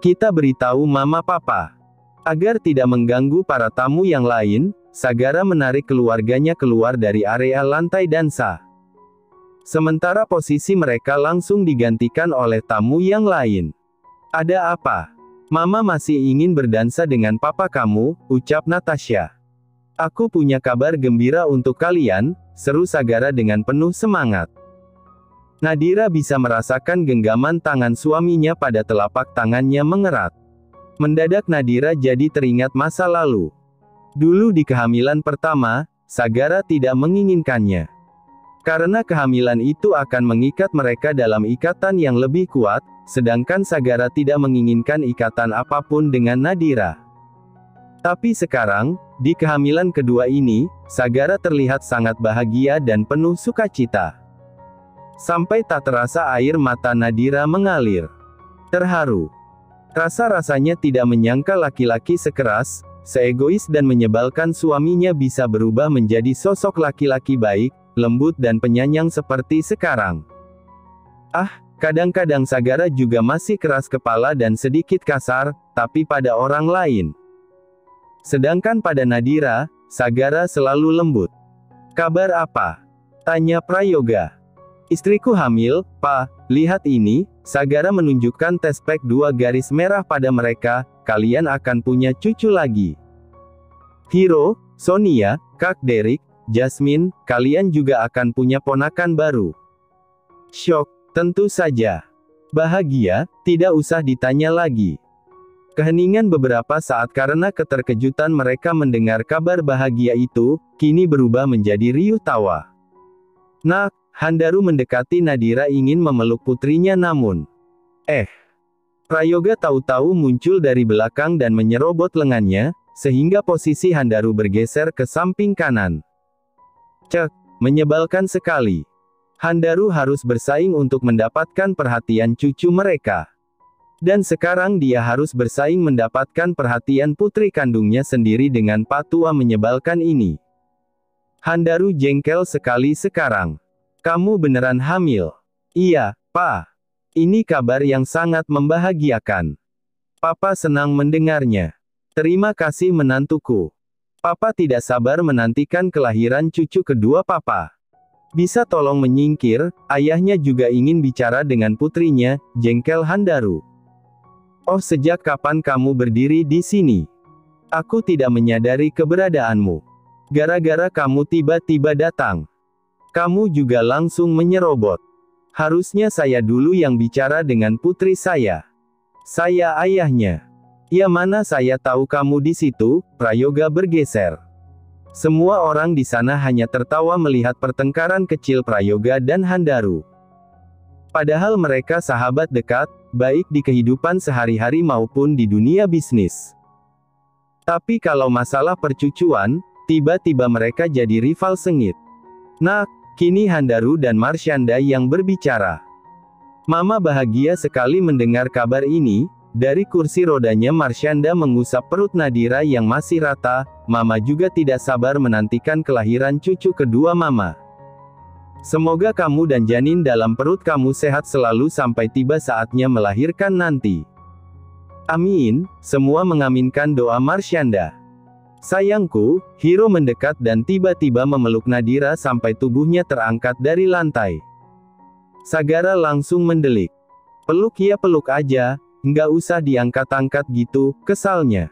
Kita beritahu Mama Papa. Agar tidak mengganggu para tamu yang lain, Sagara menarik keluarganya keluar dari area lantai dansa. Sementara posisi mereka langsung digantikan oleh tamu yang lain. Ada apa? Mama masih ingin berdansa dengan papa kamu, ucap Natasha. Aku punya kabar gembira untuk kalian, seru Sagara dengan penuh semangat. Nadira bisa merasakan genggaman tangan suaminya pada telapak tangannya mengerat. Mendadak Nadira jadi teringat masa lalu. Dulu di kehamilan pertama, Sagara tidak menginginkannya. Karena kehamilan itu akan mengikat mereka dalam ikatan yang lebih kuat, sedangkan Sagara tidak menginginkan ikatan apapun dengan Nadira. Tapi sekarang, di kehamilan kedua ini, Sagara terlihat sangat bahagia dan penuh sukacita. Sampai tak terasa air mata Nadira mengalir. Terharu. Rasa-rasanya tidak menyangka laki-laki sekeras, seegois dan menyebalkan suaminya bisa berubah menjadi sosok laki-laki baik, lembut dan penyayang seperti sekarang. Kadang-kadang Sagara juga masih keras kepala dan sedikit kasar, tapi pada orang lain. Sedangkan pada Nadira, Sagara selalu lembut. Kabar apa? Tanya Prayoga. Istriku hamil, Pak, lihat ini, Sagara menunjukkan tespek 2 garis merah pada mereka, kalian akan punya cucu lagi. Hiro, Sonia, Kak Derek, Jasmine, kalian juga akan punya ponakan baru. Syok, tentu saja. Bahagia, tidak usah ditanya lagi. Keheningan beberapa saat karena keterkejutan mereka mendengar kabar bahagia itu, kini berubah menjadi riuh tawa. Nak, Handaru mendekati Nadira ingin memeluk putrinya namun. Prayoga tahu-tahu muncul dari belakang dan menyerobot lengannya, sehingga posisi Handaru bergeser ke samping kanan. Cek, menyebalkan sekali. Handaru harus bersaing untuk mendapatkan perhatian cucu mereka. Dan sekarang dia harus bersaing mendapatkan perhatian putri kandungnya sendiri dengan Pak Tua menyebalkan ini. Handaru jengkel sekali sekarang. Kamu beneran hamil? Iya, Pak. Ini kabar yang sangat membahagiakan. Papa senang mendengarnya. Terima kasih menantuku. Papa tidak sabar menantikan kelahiran cucu kedua Papa. Bisa tolong menyingkir, ayahnya juga ingin bicara dengan putrinya, jengkel Handaru. Oh, sejak kapan kamu berdiri di sini? Aku tidak menyadari keberadaanmu. Gara-gara kamu tiba-tiba datang. Kamu juga langsung menyerobot. Harusnya saya dulu yang bicara dengan putri saya. Saya ayahnya. Ya mana saya tahu kamu di situ, Prayoga bergeser. Semua orang di sana hanya tertawa melihat pertengkaran kecil Prayoga dan Handaru. Padahal mereka sahabat dekat, baik di kehidupan sehari-hari maupun di dunia bisnis. Tapi kalau masalah percucuan, tiba-tiba mereka jadi rival sengit. Nah, kini Handaru dan Marsyanda yang berbicara. Mama bahagia sekali mendengar kabar ini. Dari kursi rodanya Marsyanda mengusap perut Nadira yang masih rata, Mama juga tidak sabar menantikan kelahiran cucu kedua Mama. Semoga kamu dan janin dalam perut kamu sehat selalu sampai tiba saatnya melahirkan nanti. Amin, semua mengaminkan doa Marsyanda. Sayangku, Hiro mendekat dan tiba-tiba memeluk Nadira sampai tubuhnya terangkat dari lantai. Sagara langsung mendelik. Peluk ya peluk aja. Nggak usah diangkat-angkat gitu, kesalnya.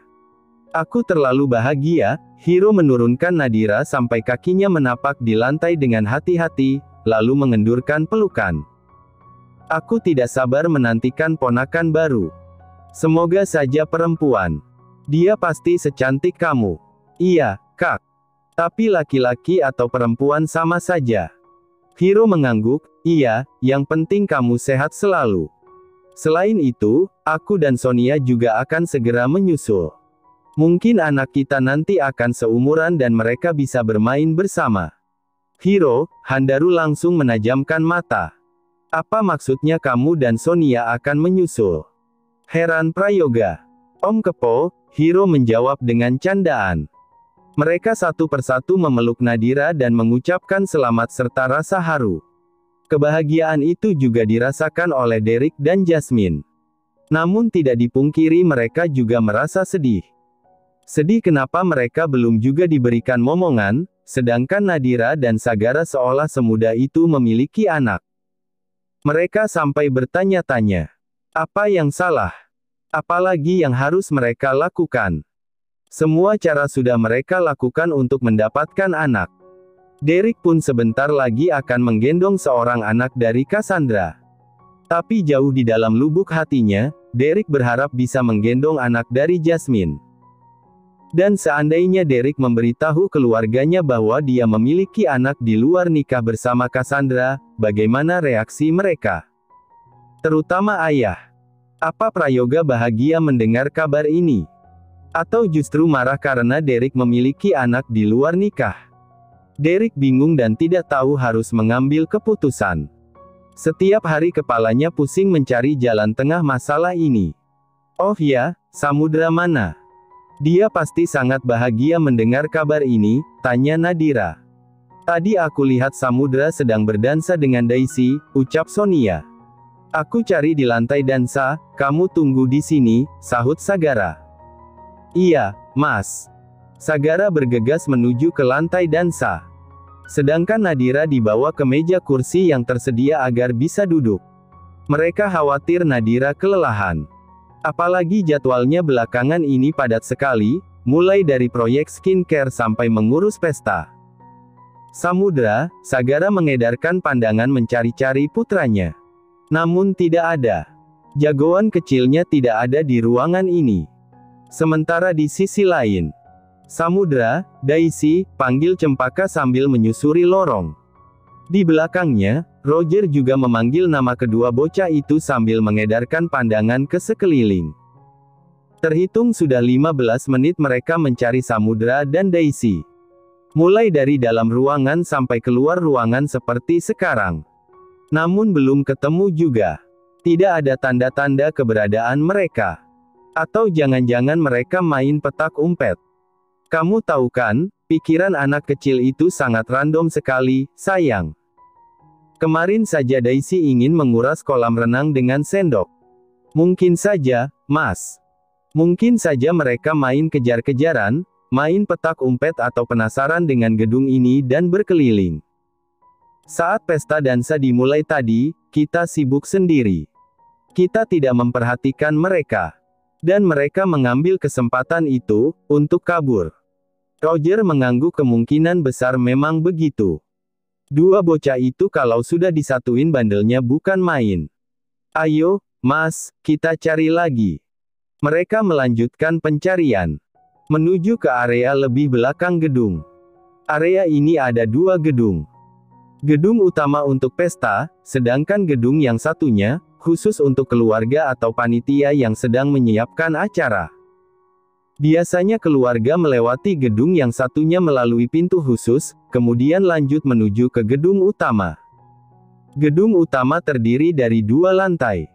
Aku terlalu bahagia. Hiro menurunkan Nadira sampai kakinya menapak di lantai dengan hati-hati, lalu mengendurkan pelukan. Aku tidak sabar menantikan ponakan baru. Semoga saja perempuan. Dia pasti secantik kamu. Iya, Kak. Tapi laki-laki atau perempuan sama saja. Hiro mengangguk, iya, yang penting kamu sehat selalu. Selain itu, aku dan Sonia juga akan segera menyusul. Mungkin anak kita nanti akan seumuran dan mereka bisa bermain bersama. Hiro, Handaru langsung menajamkan mata. Apa maksudnya kamu dan Sonia akan menyusul? Heran Prayoga. Om Kepo, Hiro menjawab dengan candaan. Mereka satu persatu memeluk Nadira dan mengucapkan selamat serta rasa haru. Kebahagiaan itu juga dirasakan oleh Derek dan Jasmine. Namun tidak dipungkiri mereka juga merasa sedih. Sedih kenapa mereka belum juga diberikan momongan, sedangkan Nadira dan Sagara seolah semudah itu memiliki anak. Mereka sampai bertanya-tanya, apa yang salah? Apalagi yang harus mereka lakukan? Semua cara sudah mereka lakukan untuk mendapatkan anak. Derek pun sebentar lagi akan menggendong seorang anak dari Cassandra. Tapi jauh di dalam lubuk hatinya, Derek berharap bisa menggendong anak dari Jasmine. Dan seandainya Derek memberitahu keluarganya bahwa dia memiliki anak di luar nikah bersama Cassandra, bagaimana reaksi mereka? Terutama ayah. Apa Prayoga bahagia mendengar kabar ini? Atau justru marah karena Derek memiliki anak di luar nikah? Derek bingung dan tidak tahu harus mengambil keputusan. Setiap hari kepalanya pusing mencari jalan tengah masalah ini. Oh ya, Samudra mana? Dia pasti sangat bahagia mendengar kabar ini, tanya Nadira. Tadi aku lihat Samudra sedang berdansa dengan Daisy, ucap Sonia. Aku cari di lantai dansa, kamu tunggu di sini, sahut Sagara. Iya, Mas. Sagara bergegas menuju ke lantai dansa. Sedangkan Nadira dibawa ke meja kursi yang tersedia agar bisa duduk. Mereka khawatir Nadira kelelahan. Apalagi jadwalnya belakangan ini padat sekali, mulai dari proyek skincare sampai mengurus pesta. Samudra, Sagara mengedarkan pandangan mencari-cari putranya. Namun tidak ada. Jagoan kecilnya tidak ada di ruangan ini. Sementara di sisi lain, Samudra, Daisy, panggil Cempaka sambil menyusuri lorong. Di belakangnya, Roger juga memanggil nama kedua bocah itu sambil mengedarkan pandangan ke sekeliling. Terhitung sudah 15 menit mereka mencari Samudra dan Daisy. Mulai dari dalam ruangan sampai keluar ruangan seperti sekarang. Namun belum ketemu juga. Tidak ada tanda-tanda keberadaan mereka. Atau jangan-jangan mereka main petak umpet. Kamu tahu kan, pikiran anak kecil itu sangat random sekali, sayang. Kemarin saja Daisy ingin menguras kolam renang dengan sendok. Mungkin saja, Mas. Mungkin saja mereka main kejar-kejaran, main petak umpet atau penasaran dengan gedung ini dan berkeliling. Saat pesta dansa dimulai tadi, kita sibuk sendiri. Kita tidak memperhatikan mereka. Dan mereka mengambil kesempatan itu, untuk kabur. Roger mengangguk, kemungkinan besar memang begitu. Dua bocah itu kalau sudah disatuin bandelnya bukan main. Ayo, Mas, kita cari lagi. Mereka melanjutkan pencarian. Menuju ke area lebih belakang gedung. Area ini ada dua gedung. Gedung utama untuk pesta, sedangkan gedung yang satunya, khusus untuk keluarga atau panitia yang sedang menyiapkan acara. Biasanya keluarga melewati gedung yang satunya melalui pintu khusus, kemudian lanjut menuju ke gedung utama. Gedung utama terdiri dari dua lantai.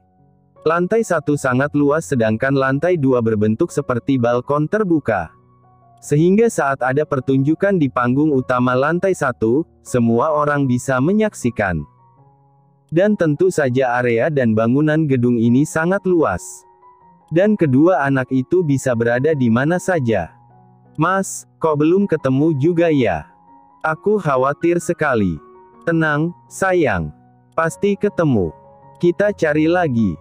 Lantai satu sangat luas sedangkan lantai dua berbentuk seperti balkon terbuka. Sehingga saat ada pertunjukan di panggung utama lantai satu, semua orang bisa menyaksikan. Dan tentu saja area dan bangunan gedung ini sangat luas. Dan kedua anak itu bisa berada di mana saja. Mas, kok belum ketemu juga ya? Aku khawatir sekali. Tenang, sayang. Pasti ketemu. Kita cari lagi.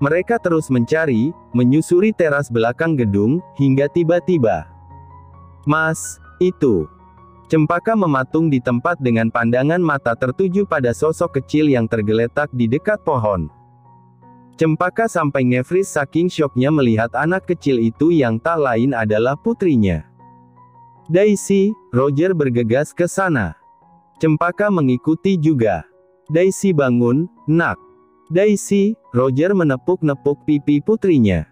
Mereka terus mencari, menyusuri teras belakang gedung, hingga tiba-tiba. Mas, itu. Cempaka mematung di tempat dengan pandangan mata tertuju pada sosok kecil yang tergeletak di dekat pohon. Cempaka sampai ngefris saking syoknya melihat anak kecil itu yang tak lain adalah putrinya. Daisy, Roger bergegas ke sana. Cempaka mengikuti juga. Daisy bangun, nak. Daisy, Roger menepuk-nepuk pipi putrinya.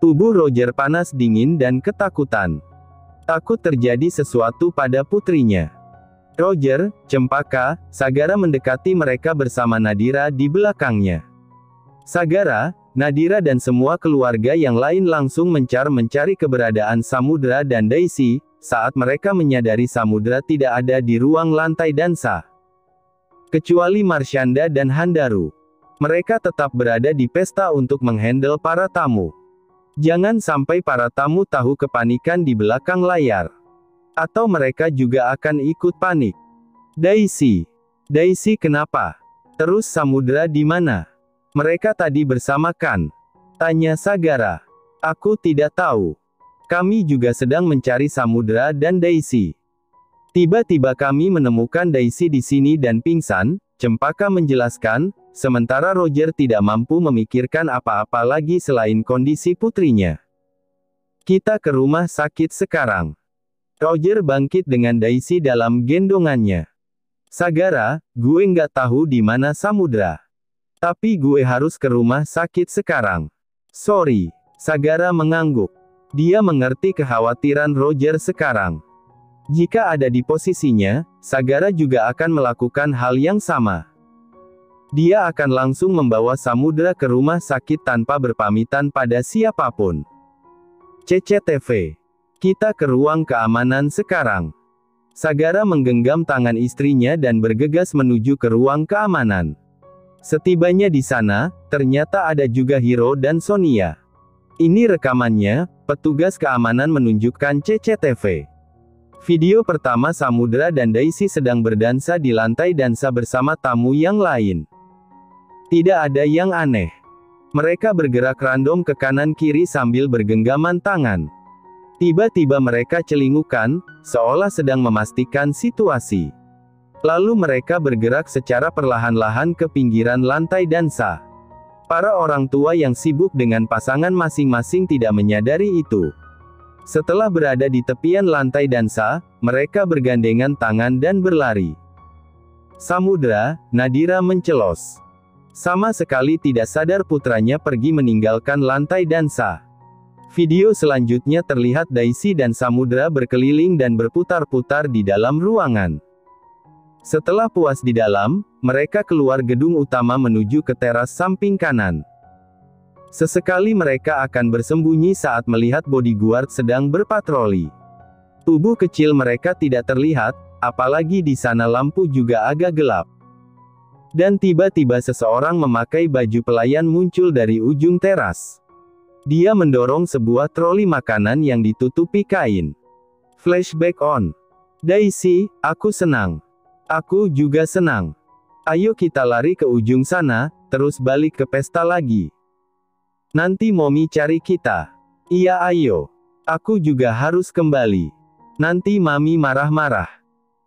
Tubuh Roger panas dingin dan ketakutan. Takut terjadi sesuatu pada putrinya. Roger, Cempaka, Sagara mendekati mereka bersama Nadira di belakangnya. Sagara, Nadira dan semua keluarga yang lain langsung mencari keberadaan Samudra dan Daisy, saat mereka menyadari Samudra tidak ada di ruang lantai dansa. Kecuali Marshanda dan Handaru. Mereka tetap berada di pesta untuk menghandle para tamu. Jangan sampai para tamu tahu kepanikan di belakang layar. Atau mereka juga akan ikut panik. Daisy. Daisy kenapa? Terus Samudra di mana? Mereka tadi bersama kan? Tanya Sagara. Aku tidak tahu. Kami juga sedang mencari Samudra dan Daisy. Tiba-tiba kami menemukan Daisy di sini dan pingsan, Cempaka menjelaskan, sementara Roger tidak mampu memikirkan apa-apa lagi selain kondisi putrinya. Kita ke rumah sakit sekarang. Roger bangkit dengan Daisy dalam gendongannya. Sagara, gue nggak tahu di mana Samudra. Tapi gue harus ke rumah sakit sekarang. Sorry. Sagara mengangguk. Dia mengerti kekhawatiran Roger sekarang. Jika ada di posisinya, Sagara juga akan melakukan hal yang sama. Dia akan langsung membawa Samudra ke rumah sakit tanpa berpamitan pada siapapun. CCTV. Kita ke ruang keamanan sekarang. Sagara menggenggam tangan istrinya dan bergegas menuju ke ruang keamanan. Setibanya di sana, ternyata ada juga Hiro dan Sonia. Ini rekamannya, petugas keamanan menunjukkan CCTV. Video pertama Samudra dan Daisy sedang berdansa di lantai dansa bersama tamu yang lain. Tidak ada yang aneh. Mereka bergerak random ke kanan kiri sambil bergenggaman tangan. Tiba-tiba mereka celingukan, seolah sedang memastikan situasi. Lalu mereka bergerak secara perlahan-lahan ke pinggiran lantai dansa. Para orang tua yang sibuk dengan pasangan masing-masing tidak menyadari itu. Setelah berada di tepian lantai dansa, mereka bergandengan tangan dan berlari. Samudra, Nadira mencelos. Sama sekali tidak sadar putranya pergi meninggalkan lantai dansa. Video selanjutnya terlihat Daisy dan Samudra berkeliling dan berputar-putar di dalam ruangan. Setelah puas di dalam, mereka keluar gedung utama menuju ke teras samping kanan. Sesekali mereka akan bersembunyi saat melihat bodyguard sedang berpatroli. Tubuh kecil mereka tidak terlihat, apalagi di sana lampu juga agak gelap. Dan tiba-tiba seseorang memakai baju pelayan muncul dari ujung teras. Dia mendorong sebuah troli makanan yang ditutupi kain. Flashback on. Daisy, aku senang. Aku juga senang. Ayo kita lari ke ujung sana, terus balik ke pesta lagi. Nanti Mommy cari kita. Iya ayo. Aku juga harus kembali. Nanti Mami marah-marah.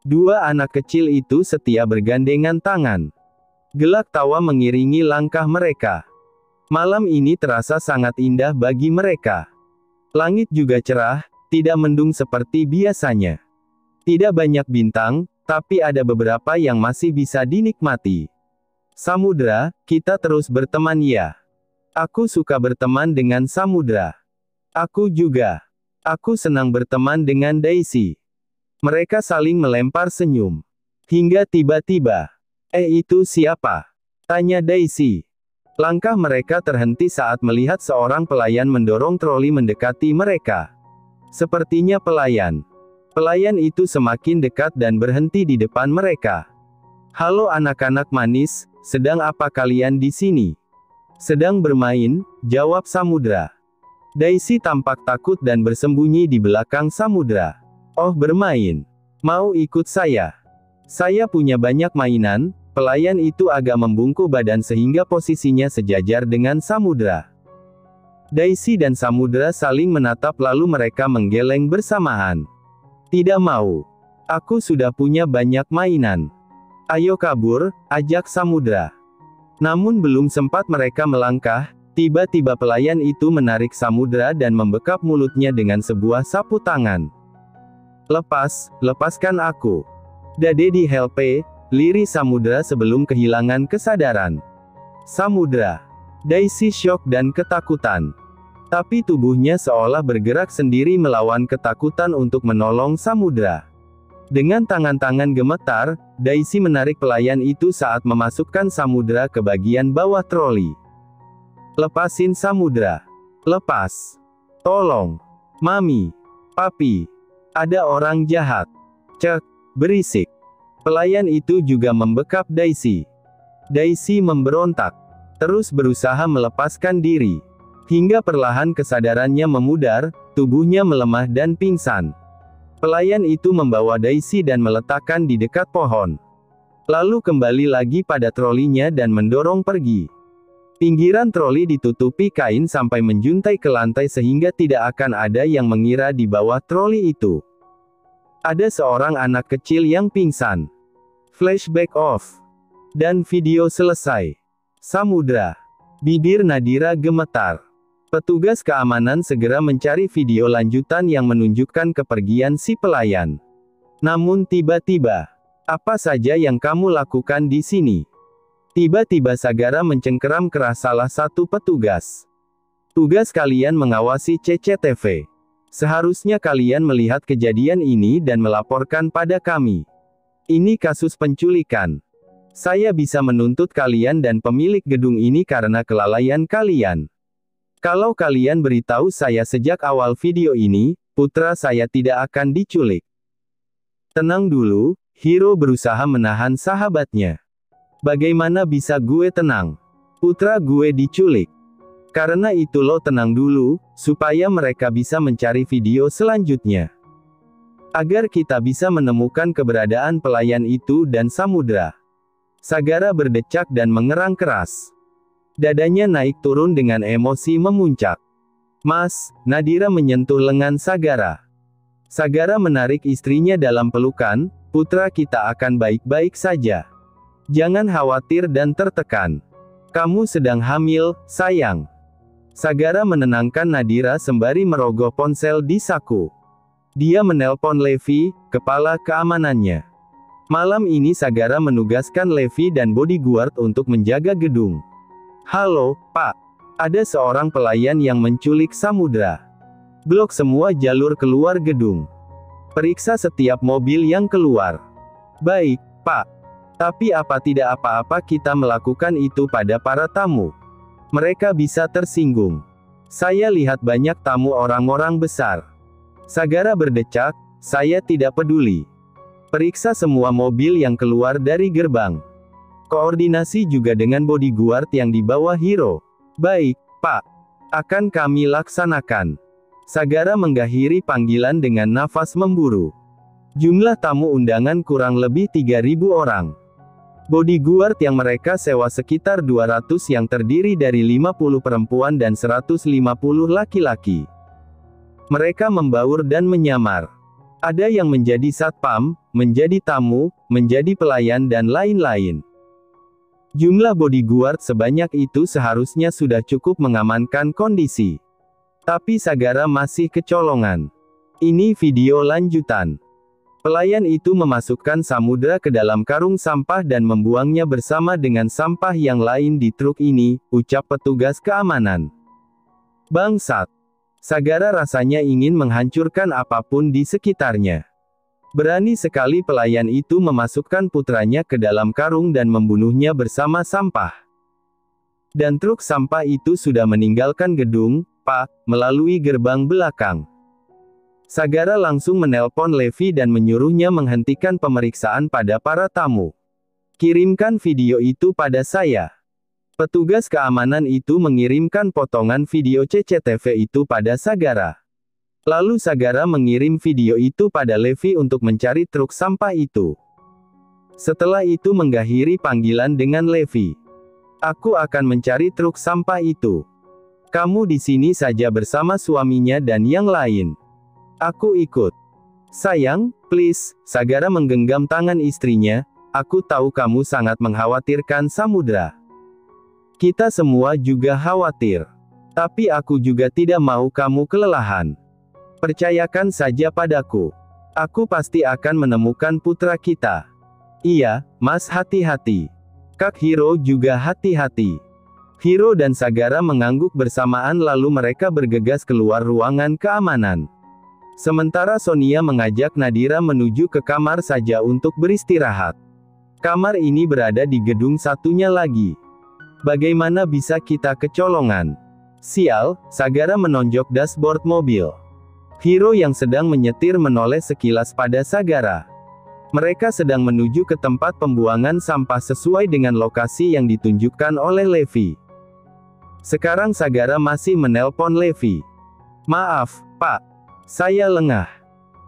Dua anak kecil itu setia bergandengan tangan. Gelak tawa mengiringi langkah mereka. Malam ini terasa sangat indah bagi mereka. Langit juga cerah, tidak mendung seperti biasanya. Tidak banyak bintang, tapi ada beberapa yang masih bisa dinikmati. Samudra, kita terus berteman ya. Aku suka berteman dengan Samudra. Aku juga. Aku senang berteman dengan Daisy. Mereka saling melempar senyum. Hingga tiba-tiba. Itu siapa? Tanya Daisy. Langkah mereka terhenti saat melihat seorang pelayan mendorong troli mendekati mereka. Sepertinya pelayan. Pelayan itu semakin dekat dan berhenti di depan mereka. Halo anak-anak manis, sedang apa kalian di sini? Sedang bermain, jawab Samudra. Daisy tampak takut dan bersembunyi di belakang Samudra. Oh bermain. Mau ikut saya? Saya punya banyak mainan. Pelayan itu agak membungkuk badan sehingga posisinya sejajar dengan Samudra. Daisy dan Samudra saling menatap lalu mereka menggeleng bersamaan. Tidak mau. Aku sudah punya banyak mainan. Ayo kabur, ajak Samudra. Namun belum sempat mereka melangkah, tiba-tiba pelayan itu menarik Samudra dan membekap mulutnya dengan sebuah sapu tangan. Lepaskan aku. Dade di help, lirih Samudra sebelum kehilangan kesadaran. Samudra. Daisy syok dan ketakutan. Tapi tubuhnya seolah bergerak sendiri melawan ketakutan untuk menolong Samudra. Dengan tangan-tangan gemetar, Daisy menarik pelayan itu saat memasukkan Samudra ke bagian bawah troli. Lepasin Samudra. Lepas. Tolong. Mami. Papi. Ada orang jahat. Cek. Berisik. Pelayan itu juga membekap Daisy. Daisy memberontak. terus berusaha melepaskan diri. Hingga perlahan kesadarannya memudar, tubuhnya melemah dan pingsan. Pelayan itu membawa Daisy dan meletakkan di dekat pohon. Lalu kembali lagi pada trolinya dan mendorong pergi. Pinggiran troli ditutupi kain sampai menjuntai ke lantai sehingga tidak akan ada yang mengira di bawah troli itu ada seorang anak kecil yang pingsan. Flashback off. Dan video selesai. Samudra. Bibir Nadira gemetar. Petugas keamanan segera mencari video lanjutan yang menunjukkan kepergian si pelayan. Namun tiba-tiba, apa saja yang kamu lakukan di sini? Tiba-tiba Sagara mencengkeram keras salah satu petugas. Tugas kalian mengawasi CCTV. Seharusnya kalian melihat kejadian ini dan melaporkan pada kami. Ini kasus penculikan. Saya bisa menuntut kalian dan pemilik gedung ini karena kelalaian kalian. Kalau kalian beritahu saya sejak awal video ini, putra saya tidak akan diculik. Tenang dulu, Hiro berusaha menahan sahabatnya. Bagaimana bisa gue tenang? Putra gue diculik. Karena itu lo tenang dulu, supaya mereka bisa mencari video selanjutnya. Agar kita bisa menemukan keberadaan pelayan itu dan Samudra. Sagara berdecak dan mengerang keras. Dadanya naik turun dengan emosi memuncak. Mas, Nadira menyentuh lengan Sagara. Sagara menarik istrinya dalam pelukan, putra kita akan baik-baik saja. Jangan khawatir dan tertekan. Kamu sedang hamil, sayang. Sagara menenangkan Nadira sembari merogoh ponsel di saku. Dia menelpon Levi, kepala keamanannya. Malam ini Sagara menugaskan Levi dan bodyguard untuk menjaga gedung. Halo, Pak. Ada seorang pelayan yang menculik Samudra. Blok semua jalur keluar gedung. Periksa setiap mobil yang keluar. Baik, Pak. Tapi apa tidak apa-apa kita melakukan itu pada para tamu? Mereka bisa tersinggung. Saya lihat banyak tamu orang-orang besar. Sagara berdecak, saya tidak peduli. Periksa semua mobil yang keluar dari gerbang. Koordinasi juga dengan bodyguard yang dibawa Hiro. Baik, Pak. Akan kami laksanakan. Sagara mengakhiri panggilan dengan nafas memburu. Jumlah tamu undangan kurang lebih 3.000 orang. Bodyguard yang mereka sewa sekitar 200 yang terdiri dari 50 perempuan dan 150 laki-laki. Mereka membaur dan menyamar. Ada yang menjadi satpam, menjadi tamu, menjadi pelayan dan lain-lain. Jumlah bodyguard sebanyak itu seharusnya sudah cukup mengamankan kondisi. Tapi Sagara masih kecolongan. Ini video lanjutan. Pelayan itu memasukkan Samudra ke dalam karung sampah dan membuangnya bersama dengan sampah yang lain di truk ini, ucap petugas keamanan. Bangsat. Sagara rasanya ingin menghancurkan apapun di sekitarnya. Berani sekali pelayan itu memasukkan putranya ke dalam karung dan membunuhnya bersama sampah. Dan truk sampah itu sudah meninggalkan gedung, Pak, melalui gerbang belakang. Sagara langsung menelpon Levi dan menyuruhnya menghentikan pemeriksaan pada para tamu. Kirimkan video itu pada saya. Petugas keamanan itu mengirimkan potongan video CCTV itu pada Sagara. Lalu Sagara mengirim video itu pada Levi untuk mencari truk sampah itu. Setelah itu mengakhiri panggilan dengan Levi. Aku akan mencari truk sampah itu. Kamu di sini saja bersama suaminya dan yang lain. Aku ikut. Sayang, please, Sagara menggenggam tangan istrinya, aku tahu kamu sangat mengkhawatirkan Samudra. Kita semua juga khawatir. Tapi aku juga tidak mau kamu kelelahan. Percayakan saja padaku. Aku pasti akan menemukan putra kita. Iya, Mas hati-hati. Kak Hiro juga hati-hati. Hiro dan Sagara mengangguk bersamaan lalu mereka bergegas keluar ruangan keamanan. Sementara Sonia mengajak Nadira menuju ke kamar saja untuk beristirahat. Kamar ini berada di gedung satunya lagi. Bagaimana bisa kita kecolongan? Sial, Sagara menonjok dashboard mobil. Hiro yang sedang menyetir menoleh sekilas pada Sagara. Mereka sedang menuju ke tempat pembuangan sampah sesuai dengan lokasi yang ditunjukkan oleh Levi. Sekarang Sagara masih menelpon Levi. Maaf, Pak. Saya lengah.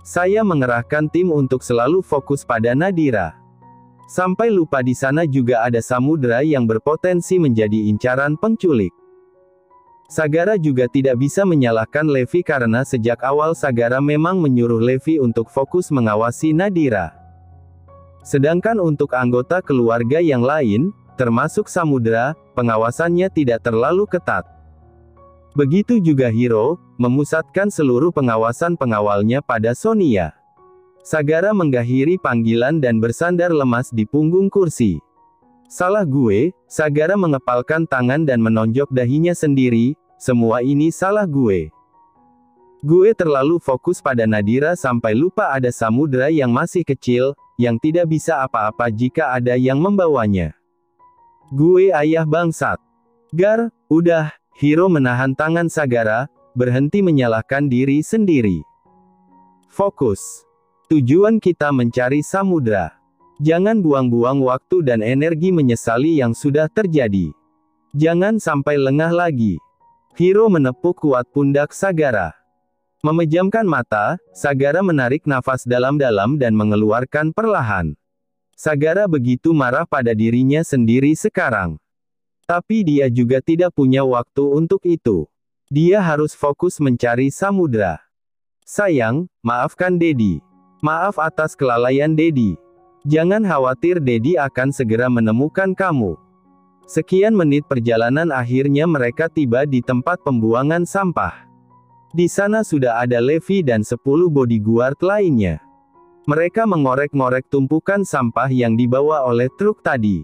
Saya mengerahkan tim untuk selalu fokus pada Nadira. Sampai lupa di sana juga ada samudera yang berpotensi menjadi incaran penculik. Sagara juga tidak bisa menyalahkan Levi karena sejak awal Sagara memang menyuruh Levi untuk fokus mengawasi Nadira. Sedangkan untuk anggota keluarga yang lain, termasuk Samudra, pengawasannya tidak terlalu ketat. Begitu juga Hiro, memusatkan seluruh pengawasan pengawalnya pada Sonia. Sagara mengakhiri panggilan dan bersandar lemas di punggung kursi. Salah gue, Sagara mengepalkan tangan dan menonjok dahinya sendiri, semua ini salah gue. Gue terlalu fokus pada Nadira sampai lupa ada Samudra yang masih kecil, yang tidak bisa apa-apa jika ada yang membawanya. Gue ayah bangsat. Gar, udah. Hiro menahan tangan Sagara, berhenti menyalahkan diri sendiri. Fokus. Tujuan kita mencari Samudra. Jangan buang-buang waktu dan energi menyesali yang sudah terjadi. Jangan sampai lengah lagi. Hiro menepuk kuat pundak Sagara. Memejamkan mata, Sagara menarik nafas dalam-dalam dan mengeluarkan perlahan. Sagara begitu marah pada dirinya sendiri sekarang. Tapi dia juga tidak punya waktu untuk itu. Dia harus fokus mencari Samudra. Sayang, maafkan Dedi. Maaf atas kelalaian Dedi. Jangan khawatir, Dedi akan segera menemukan kamu. Sekian menit perjalanan akhirnya mereka tiba di tempat pembuangan sampah. Di sana sudah ada Levi dan 10 bodyguard lainnya. Mereka mengorek-ngorek tumpukan sampah yang dibawa oleh truk tadi.